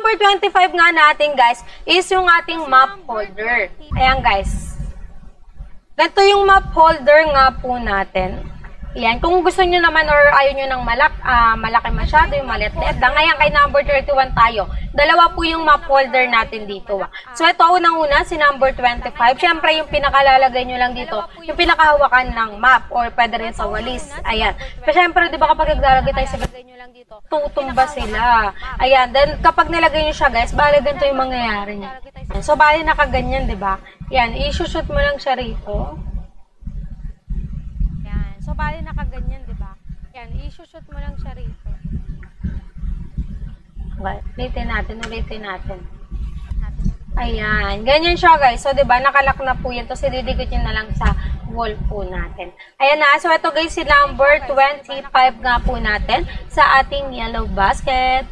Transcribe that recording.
number 25 nga natin, guys, is yung ating map holder. Ayan, guys. Ganito yung map holder nga po natin. Ayan. Kung gusto nyo naman or ayaw nyo ng malaki masyado, yung maliit-liit lang. Ngayon, kay number 31 tayo. Dalawa po yung map holder natin dito. So, ito, unang-una, si number 25. Siyempre, yung pinakalalagay nyo lang dito, yung pinakahawakan ng map or pwede rin sa walis. Ayan. Pero siyempre, di ba kapag naglalagay tayo sa tutumba sila. Ayan. Then, kapag nilagay nyo siya, guys, bali ganito yung mangyayari niya. So, bali nakaganyan, di ba? Ayan. I-shoot mo lang siya rito. So, bali nakaganyan, di ba? Yan, i-shoot mo lang siya rito. Okay, ulitin natin. Ayan, ganyan siya, guys. So, di ba, nakalock na po yan. Tapos, ididikit nyo na lang sa wall po natin. Ayan na. So, ito, guys, si number 25 nga po natin sa ating yellow basket.